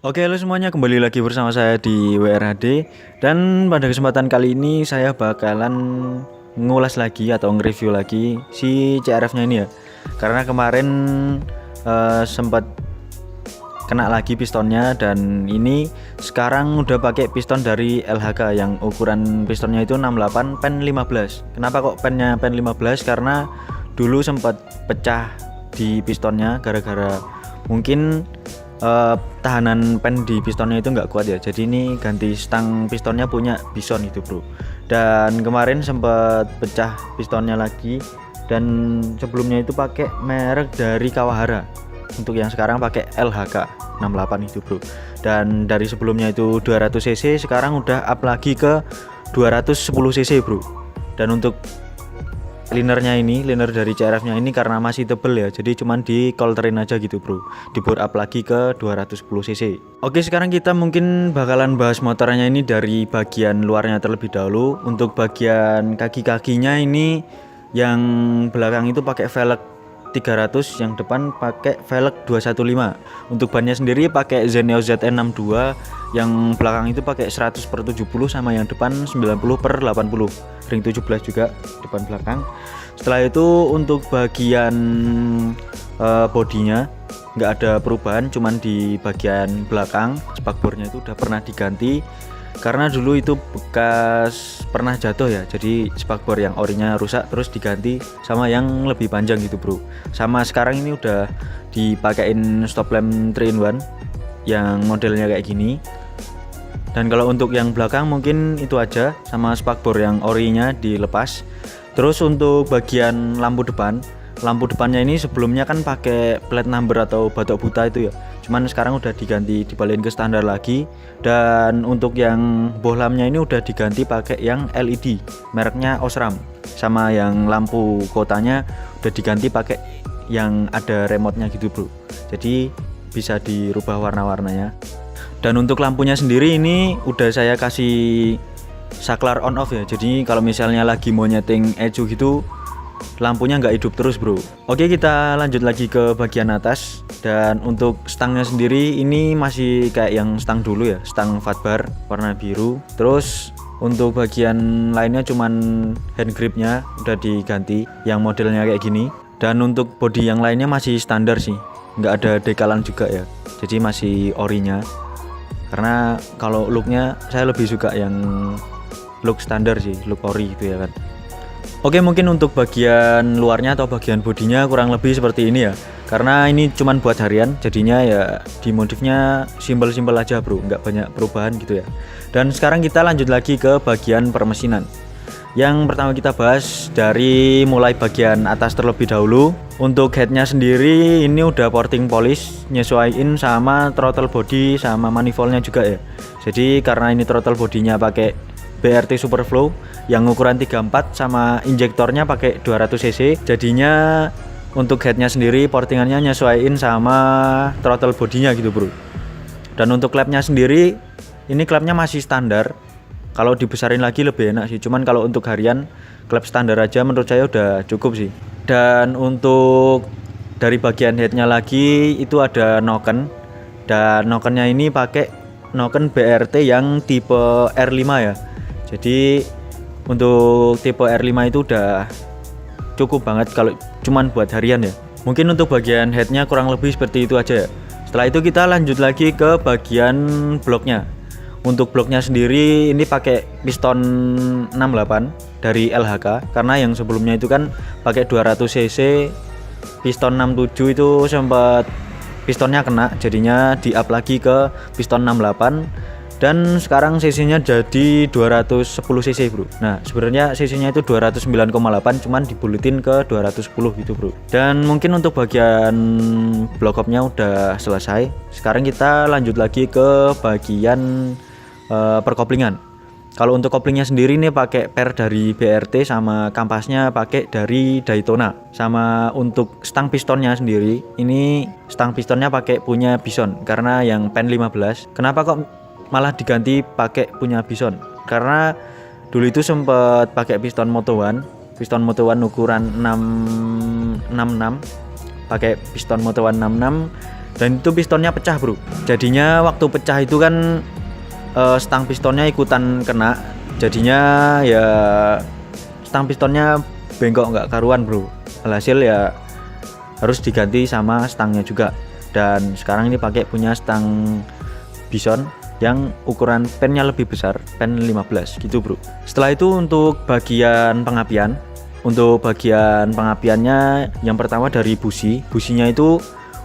Oke, halo semuanya, kembali lagi bersama saya di WRHD. Dan pada kesempatan kali ini saya bakalan ngulas lagi atau nge-review lagi si CRF-nya ini ya. Karena kemarin sempat kena lagi pistonnya, dan ini sekarang udah pakai piston dari LHK yang ukuran pistonnya itu 68 pen 15. Kenapa kok pennya pen 15? Karena dulu sempat pecah di pistonnya gara-gara mungkin tahanan pen di pistonnya itu nggak kuat ya. Jadi ini ganti stang pistonnya punya Bison itu bro. Dan kemarin sempat pecah pistonnya lagi, dan sebelumnya itu pakai merek dari Kawahara. Untuk yang sekarang pakai LHK 68 itu bro. Dan dari sebelumnya itu 200 cc, sekarang udah up lagi ke 210 cc bro. Dan untuk linernya ini, liner dari CRF nya ini karena masih tebel ya, jadi cuman di coulterin aja gitu bro, di bore up lagi ke 210 cc. Oke, sekarang kita mungkin bakalan bahas motornya ini dari bagian luarnya terlebih dahulu. Untuk bagian kaki-kakinya ini, yang belakang itu pakai velg 300, yang depan pakai velg 215. Untuk bannya sendiri pakai Zeneo ZN62, yang belakang itu pakai 100/70 sama yang depan 90/80, ring 17 juga depan belakang. Setelah itu untuk bagian bodinya nggak ada perubahan, cuman di bagian belakang spakbornya itu udah pernah diganti karena dulu itu bekas pernah jatuh ya, jadi spakbor yang orinya rusak terus diganti sama yang lebih panjang gitu bro. Sama sekarang ini udah dipakein stop lamp 3-in-1 yang modelnya kayak gini. Dan kalau untuk yang belakang mungkin itu aja, sama spakbor yang orinya dilepas. Terus untuk bagian lampu depannya ini sebelumnya kan pakai plate number atau batok buta itu ya, cuman sekarang udah diganti, dibalikin ke standar lagi. Dan untuk yang bohlamnya ini udah diganti pakai yang LED mereknya Osram, sama yang lampu kotanya udah diganti pakai yang ada remote-nya gitu bro, jadi bisa dirubah warna-warnanya. Dan untuk lampunya sendiri ini udah saya kasih saklar on off ya, jadi kalau misalnya lagi mau nyeting ecu gitu lampunya nggak hidup terus bro. Oke, kita lanjut lagi ke bagian atas. Dan untuk stangnya sendiri ini masih kayak yang stang dulu ya, stang fatbar warna biru. Terus untuk bagian lainnya cuman hand gripnya udah diganti yang modelnya kayak gini. Dan untuk bodi yang lainnya masih standar sih, nggak ada dekalan juga ya, jadi masih orinya. Karena kalau looknya saya lebih suka yang look standar sih, look ori gitu ya kan. Oke, mungkin untuk bagian luarnya atau bagian bodinya kurang lebih seperti ini ya. Karena ini cuman buat harian, jadinya ya dimodifnya simpel-simpel aja bro, nggak banyak perubahan gitu ya. Dan sekarang kita lanjut lagi ke bagian permesinan. Yang pertama kita bahas dari mulai bagian atas terlebih dahulu. Untuk headnya sendiri ini udah porting polish, nyesuaiin sama throttle body sama manifoldnya juga ya. Jadi karena ini throttle bodinya pakai BRT Superflow yang ukuran 34 sama injektornya pakai 200 cc, jadinya untuk headnya sendiri portingannya nyesuaiin sama throttle bodinya gitu bro. Dan untuk klepnya sendiri ini klepnya masih standar, kalau dibesarin lagi lebih enak sih, cuman kalau untuk harian klep standar aja menurut saya udah cukup sih. Dan untuk dari bagian headnya lagi itu ada noken, dan nokennya ini pakai noken BRT yang tipe R5 ya. Jadi untuk tipe R5 itu udah cukup banget kalau cuman buat harian ya. Mungkin untuk bagian headnya kurang lebih seperti itu aja ya. Setelah itu kita lanjut lagi ke bagian bloknya. Untuk bloknya sendiri ini pakai piston 68 dari LHK, karena yang sebelumnya itu kan pakai 200 cc piston 67 itu sempat pistonnya kena, jadinya di up lagi ke piston 68. Dan sekarang cc-nya jadi 210 cc bro. Nah sebenarnya cc-nya itu 209,8, cuman dibuletin ke 210 gitu bro. Dan mungkin untuk bagian block up-nya udah selesai. Sekarang kita lanjut lagi ke bagian perkoplingan. Kalau untuk koplingnya sendiri ini pakai per dari BRT, sama kampasnya pakai dari Daytona. Sama untuk stang pistonnya sendiri ini stang pistonnya pakai punya Bison, karena yang pen 15. Kenapa kok malah diganti pakai punya Bison? Karena dulu itu sempat pakai piston Moto One ukuran 666, pakai piston Moto One 66 dan itu pistonnya pecah bro. Jadinya waktu pecah itu kan stang pistonnya ikutan kena, jadinya ya stang pistonnya bengkok nggak karuan bro. Alhasil ya harus diganti sama stangnya juga, dan sekarang ini pakai punya stang Bison yang ukuran pennya lebih besar, pen 15 gitu bro. Setelah itu untuk bagian pengapian, untuk bagian pengapiannya yang pertama dari businya itu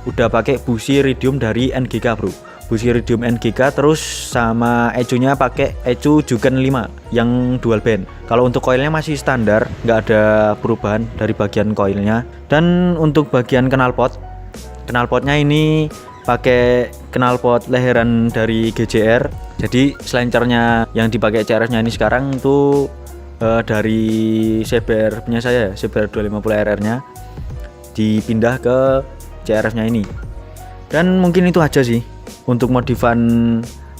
udah pakai busi iridium dari NGK bro, busi iridium NGK, terus sama ecunya pakai ecu Juken 5 yang dual band. Kalau untuk koilnya masih standar, nggak ada perubahan dari bagian koilnya. Dan untuk bagian knalpotnya ini pakai knalpot leheran dari GJR. Jadi selencernya yang dipakai CRF-nya ini sekarang itu dari CBR punya saya, CBR 250RR nya dipindah ke CRF-nya ini. Dan mungkin itu aja sih untuk modifan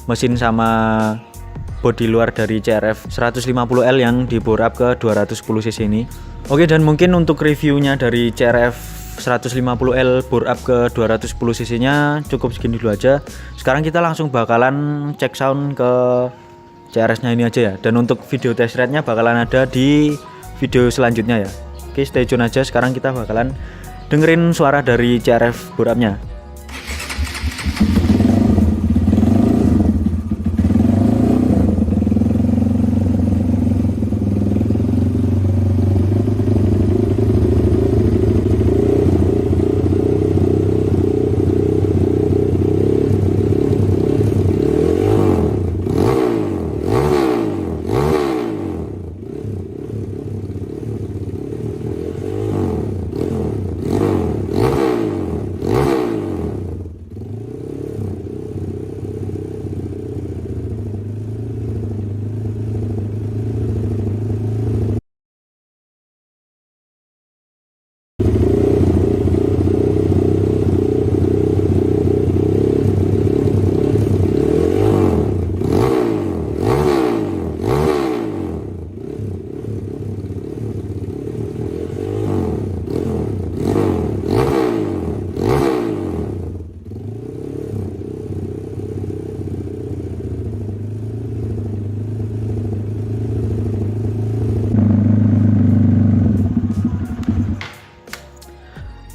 mesin sama bodi luar dari CRF 150L yang di bore up ke 210cc ini. Oke, dan mungkin untuk reviewnya dari CRF 150L bore up ke 210cc nya cukup segini dulu aja. Sekarang kita langsung bakalan cek sound ke CRS nya ini aja ya, dan untuk video test ride nya bakalan ada di video selanjutnya ya. Oke, stay tune aja. Sekarang kita bakalan dengerin suara dari CRF bore up nya.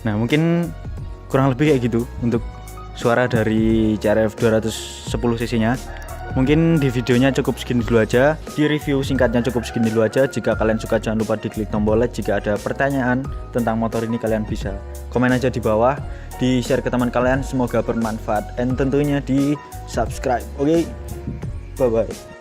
Nah, mungkin kurang lebih kayak gitu untuk suara dari CRF 210cc nya. Mungkin di videonya cukup segini dulu aja, di review singkatnya cukup segini dulu aja. Jika kalian suka jangan lupa diklik tombol like. Jika ada pertanyaan tentang motor ini kalian bisa komen aja di bawah, di share ke teman kalian, semoga bermanfaat, dan tentunya di subscribe. Oke, bye bye.